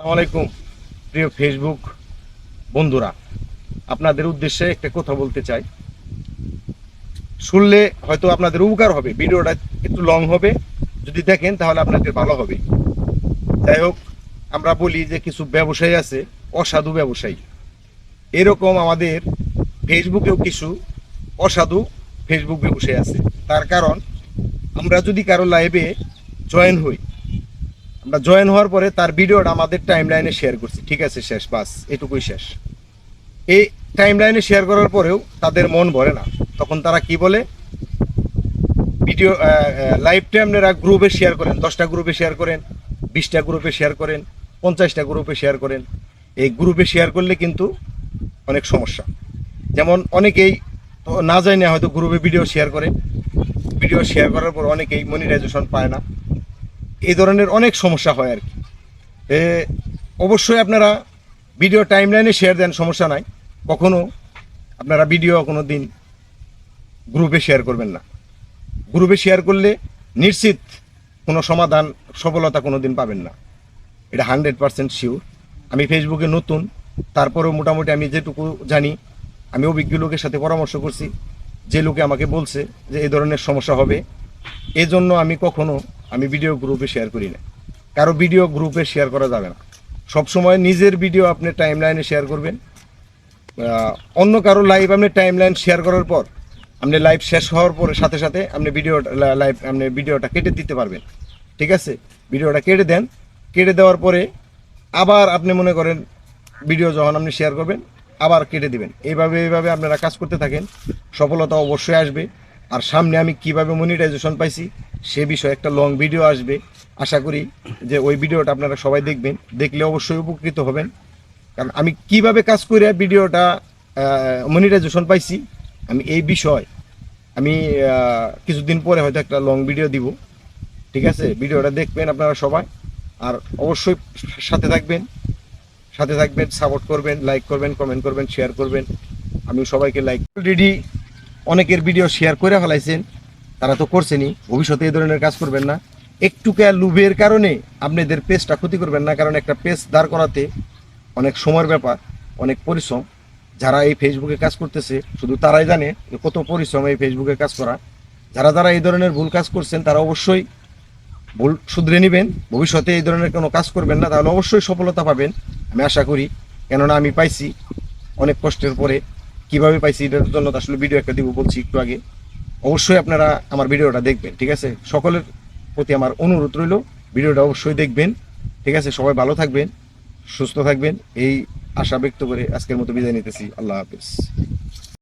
আসসালামু আলাইকুম প্রিয় ফেসবুক বন্ধুরা, আপনাদের উদ্দেশ্যে একটা কথা বলতে চাই। শুনলে হয়তো আপনাদের উপকার হবে, ভিডিওটা একটু লং হবে, যদি দেখেন তাহলে আপনাদের ভালো হবে। যাই হোক, আমরা বলি যে কিছু ব্যবসায়ী আছে অসাধু ব্যবসায়ী, এরকম আমাদের ফেসবুকেও কিছু অসাধু ফেসবুক ব্যবসায়ী আছে। তার কারণ, আমরা যদি কারো লাইভে জয়েন হই, আমরা জয়েন হওয়ার পরে তার ভিডিওটা আমাদের টাইম লাইনে শেয়ার করছি, ঠিক আছে, শেষ, বাস এটুকুই শেষ। এই টাইম লাইনে শেয়ার করার পরেও তাদের মন ভরে না। তখন তারা কি বলে, ভিডিও লাইভটা আপনারা গ্রুপে শেয়ার করেন, 10টা গ্রুপে শেয়ার করেন, 20টা গ্রুপে শেয়ার করেন, 50টা গ্রুপে শেয়ার করেন। এই গ্রুপে শেয়ার করলে কিন্তু অনেক সমস্যা। যেমন অনেকেই তো না যায় না, হয়তো গ্রুপে ভিডিও শেয়ার করে, ভিডিও শেয়ার করার পর অনেকেই মনিটাইজেশন পায় না। এই ধরনের অনেক সমস্যা হয় আর কি। অবশ্যই আপনারা ভিডিও টাইমলাইনে শেয়ার দেন, সমস্যা নাই। কখনো আপনারা ভিডিও কোনো দিন গ্রুপে শেয়ার করবেন না। গ্রুপে শেয়ার করলে নিশ্চিত কোনো সমাধান, সফলতা কোনো দিন পাবেন না, এটা 100% শিওর। আমি ফেসবুকে নতুন, তারপরেও মোটামুটি আমি যেটুকু জানি, আমি অভিজ্ঞ লোকের সাথে পরামর্শ করছি, যে লোকে আমাকে বলছে যে এই ধরনের সমস্যা হবে, এই জন্য আমি ভিডিও গ্রুপে শেয়ার করি না। কারো ভিডিও গ্রুপে শেয়ার করা যাবে না। সবসময় নিজের ভিডিও আপনি টাইম লাইনে শেয়ার করবেন। অন্য কারো লাইভ আপনি টাইম লাইন শেয়ার করার পর, আপনি লাইভ শেষ হওয়ার পরে সাথে সাথে আপনি ভিডিওটা কেটে দিতে পারবেন, ঠিক আছে। ভিডিওটা কেটে দেন, কেটে দেওয়ার পরে আবার আপনি মনে করেন ভিডিও যখন আপনি শেয়ার করবেন আবার কেটে দিবেন। এইভাবে আপনারা কাজ করতে থাকেন, সফলতা অবশ্যই আসবে। আর সামনে আমি কিভাবে মনিটাইজেশন পাইছি সে বিষয়ে একটা লং ভিডিও আসবে। আশা করি যে ওই ভিডিওটা আপনারা সবাই দেখবেন, দেখলে অবশ্যই উপকৃত হবেন। কারণ আমি কিভাবে কাজ করে ভিডিওটা মনিটাইজেশন পাইছি, আমি এই বিষয় আমি কিছুদিন পরে হয়তো একটা লং ভিডিও দিব, ঠিক আছে। ভিডিওটা দেখবেন আপনারা সবাই, আর অবশ্যই সাথে থাকবেন, সাপোর্ট করবেন, লাইক করবেন, কমেন্ট করবেন, শেয়ার করবেন। আমি সবাইকে লাইক অলরেডি অনেকের ভিডিও শেয়ার করে ফেলাইছেন, তারা তো করছেনই, ভবিষ্যতে এই ধরনের কাজ করবেন না। একটুকে লোভের কারণে আপনাদের পেজটা ক্ষতি করবেন না, কারণ একটা পেজ দাঁড় করাতে অনেক সময়ের ব্যাপার, অনেক পরিশ্রম। যারা এই ফেসবুকে কাজ করতেছে শুধু তারাই জানে কত পরিশ্রম এই ফেসবুকে কাজ করা। যারা এই ধরনের ভুল কাজ করছেন তারা অবশ্যই ভুল শুধরে নেবেন, ভবিষ্যতে এই ধরনের কোনো কাজ করবেন না, তাহলে অবশ্যই সফলতা পাবেন আমি আশা করি। কেননা আমি পাইছি অনেক কষ্টের পরে। কিভাবে পাইছি এটার জন্য আসলে ভিডিও একটা দিব বলছি একটু আগে। অবশ্যই আপনারা আমার ভিডিওটা দেখবেন, ঠিক আছে। সকলের প্রতি আমার অনুরোধ রইল, ভিডিওটা অবশ্যই দেখবেন, ঠিক আছে। সবাই ভালো থাকবেন, সুস্থ থাকবেন, এই আশা ব্যক্ত করে আজকের মতো বিদায় নিতেছি। আল্লাহ হাফিজ।